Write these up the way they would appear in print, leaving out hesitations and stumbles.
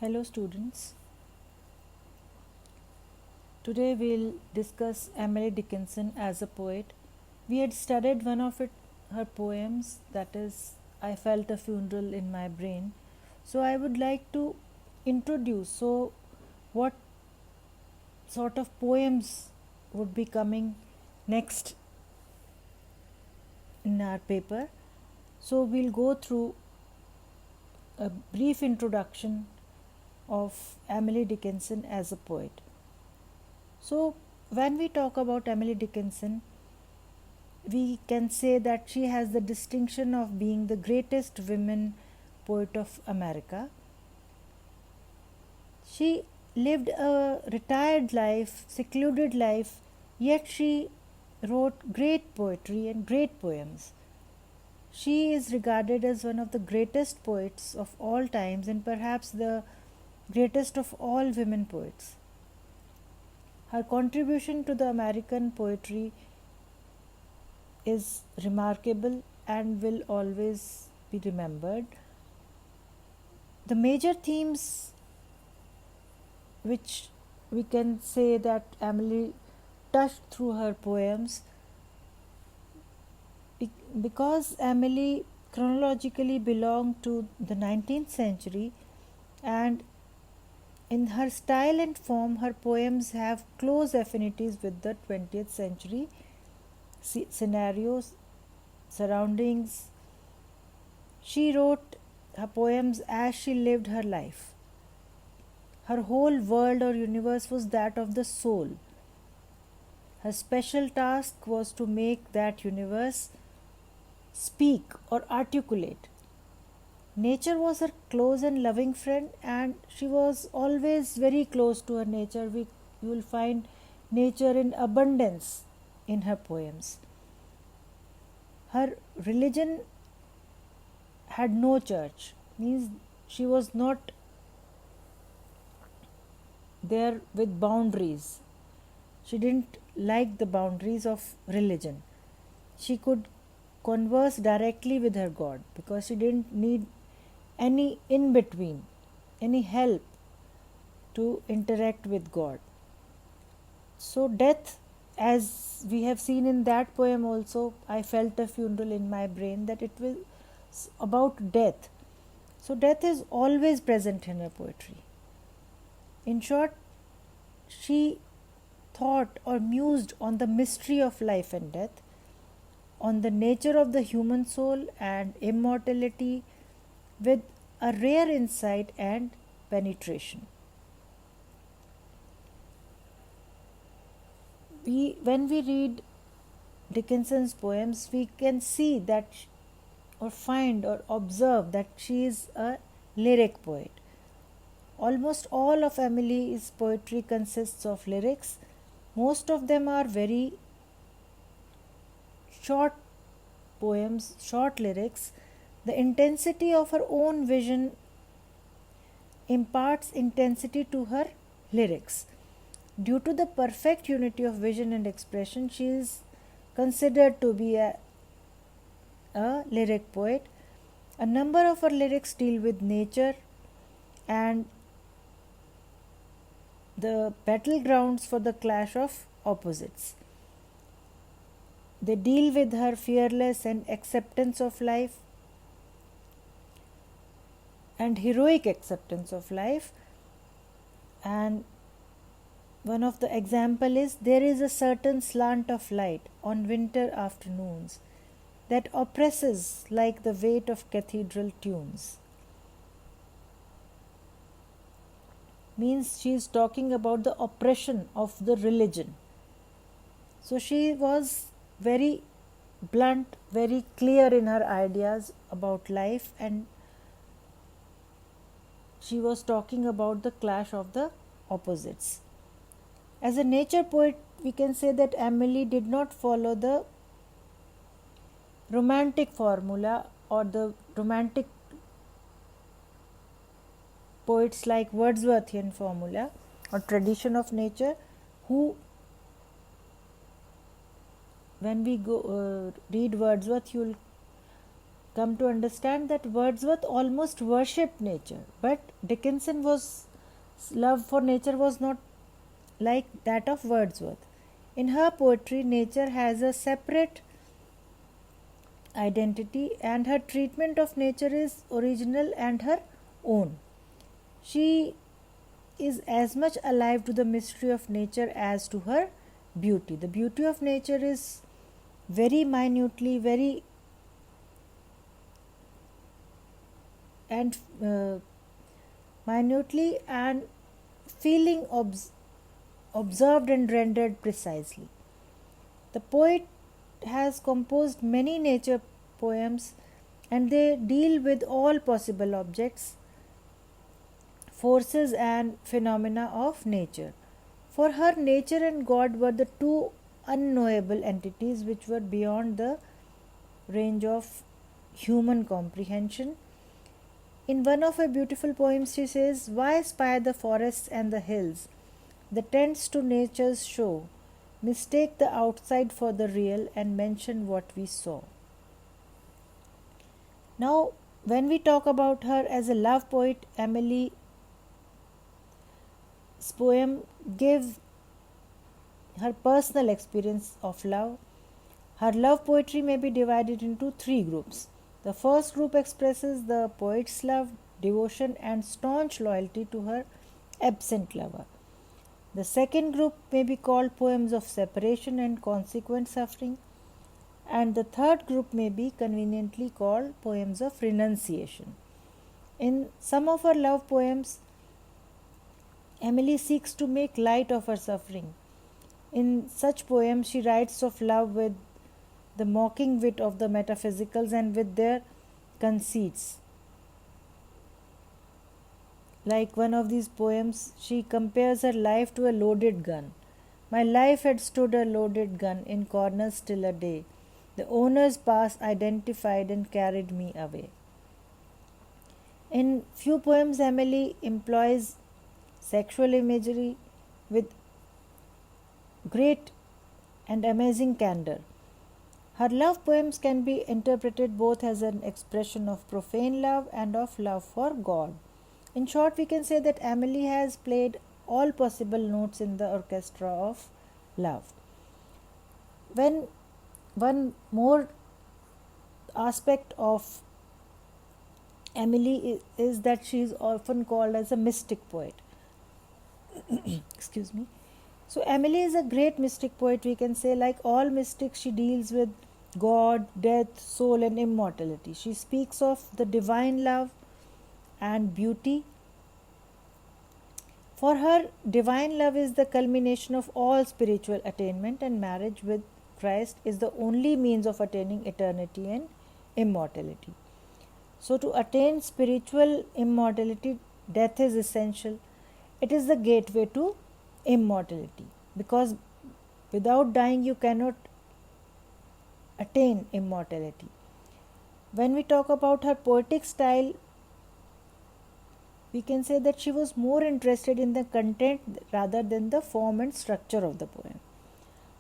Hello students, today we'll discuss Emily Dickinson as a poet. We had studied one of her poems, that is, I Felt a Funeral in My Brain. So I would like to introduce, what sort of poems would be coming next in our paper. So we'll go through a brief introduction of Emily Dickinson as a poet. So, when we talk about Emily Dickinson, we can say that she has the distinction of being the greatest women poet of America. She lived a retired life, secluded life, yet she wrote great poetry and great poems. She is regarded as one of the greatest poets of all times and perhaps the greatest of all women poets. Her contribution to the American poetry is remarkable and will always be remembered. The major themes which we can say that Emily touched through her poems, because Emily chronologically belonged to the 19th century, and in her style and form, her poems have close affinities with the 20th century scenarios, surroundings. She wrote her poems as she lived her life. Her whole world or universe was that of the soul. Her special task was to make that universe speak or articulate. Nature was her close and loving friend, and she was always very close to her nature. You will find nature in abundance in her poems. Her religion had no church, means she was not there with boundaries. She didn't like the boundaries of religion. She could converse directly with her God because she didn't need any in between, any help to interact with God. So, death, as we have seen in that poem also, I felt a funeral in my brain, that it was about death. So, death is always present in her poetry. In short, she thought or mused on the mystery of life and death, on the nature of the human soul and immortality, with a rare insight and penetration. When we read Dickinson's poems, we can see that or find or observe that she is a lyric poet. Almost all of Emily's poetry consists of lyrics. Most of them are very short poems, short lyrics. The intensity of her own vision imparts intensity to her lyrics. Due to the perfect unity of vision and expression, she is considered to be a lyric poet. A number of her lyrics deal with nature and the battlegrounds for the clash of opposites. They deal with her fearless and acceptance of life and heroic acceptance of life. And one of the example is, there is a certain slant of light on winter afternoons that oppresses like the weight of cathedral tunes. Means she is talking about the oppression of the religion. So she was very blunt, very clear in her ideas about life, and she was talking about the clash of the opposites. As a nature poet, we can say that Emily did not follow the romantic formula or the romantic poets like Wordsworthian formula or tradition of nature, who, when we go read Wordsworth, you will come to understand that Wordsworth almost worshipped nature, but Dickinson's love for nature was not like that of Wordsworth. In her poetry, nature has a separate identity, and her treatment of nature is original and her own. She is as much alive to the mystery of nature as to her beauty. The beauty of nature is very minutely, very and minutely and feeling observed and rendered precisely. The poet has composed many nature poems, and they deal with all possible objects, forces, and phenomena of nature. For her, nature and God were the two unknowable entities which were beyond the range of human comprehension. In one of her beautiful poems, she says, "Why spy the forests and the hills, the tents to nature's show, mistake the outside for the real, and mention what we saw." Now, when we talk about her as a love poet, Emily's poem gives her personal experience of love. Her love poetry may be divided into three groups. The first group expresses the poet's love, devotion, and staunch loyalty to her absent lover. The second group may be called poems of separation and consequent suffering, and the third group may be conveniently called poems of renunciation. In some of her love poems, Emily seeks to make light of her suffering. In such poems, she writes of love with the mocking wit of the metaphysicals and with their conceits. Like one of these poems, she compares her life to a loaded gun. "My life had stood a loaded gun in corners till a day. The owner's pass identified and carried me away." In few poems, Emily employs sexual imagery with great and amazing candor. Her love poems can be interpreted both as an expression of profane love and of love for God. In short, we can say that Emily has played all possible notes in the orchestra of love. When one more aspect of Emily is that she is often called as a mystic poet. Excuse me. So Emily is a great mystic poet, we can say. Like all mystics, she deals with God, death, soul, and immortality. She speaks of the divine love and beauty. For her, divine love is the culmination of all spiritual attainment, and marriage with Christ is the only means of attaining eternity and immortality. So, to attain spiritual immortality, death is essential. It is the gateway to immortality, because without dying, you cannot attain immortality. When we talk about her poetic style, we can say that she was more interested in the content rather than the form and structure of the poem.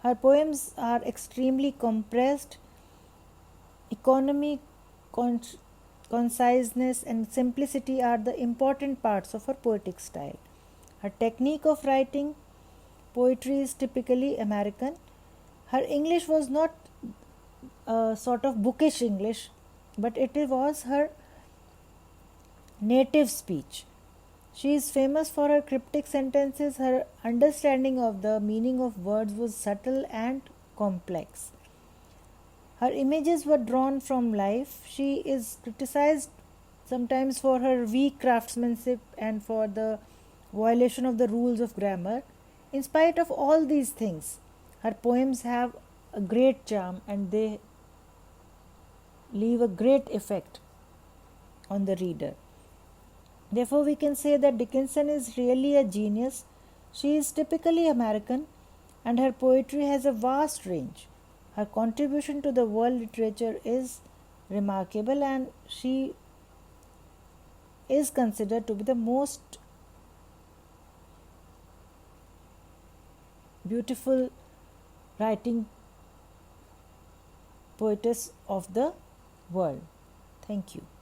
Her poems are extremely compressed. Economy, conciseness, and simplicity are the important parts of her poetic style. Her technique of writing poetry is typically American. Her English was not a sort of bookish English, but it was her native speech. She is famous for her cryptic sentences. Her understanding of the meaning of words was subtle and complex. Her images were drawn from life. She is criticized sometimes for her weak craftsmanship and for the violation of the rules of grammar. In spite of all these things, her poems have a great charm and they leave a great effect on the reader. Therefore, we can say that Dickinson is really a genius. She is typically American and her poetry has a vast range. Her contribution to the world literature is remarkable, and she is considered to be the most beautiful writing poetess of the world. Thank you.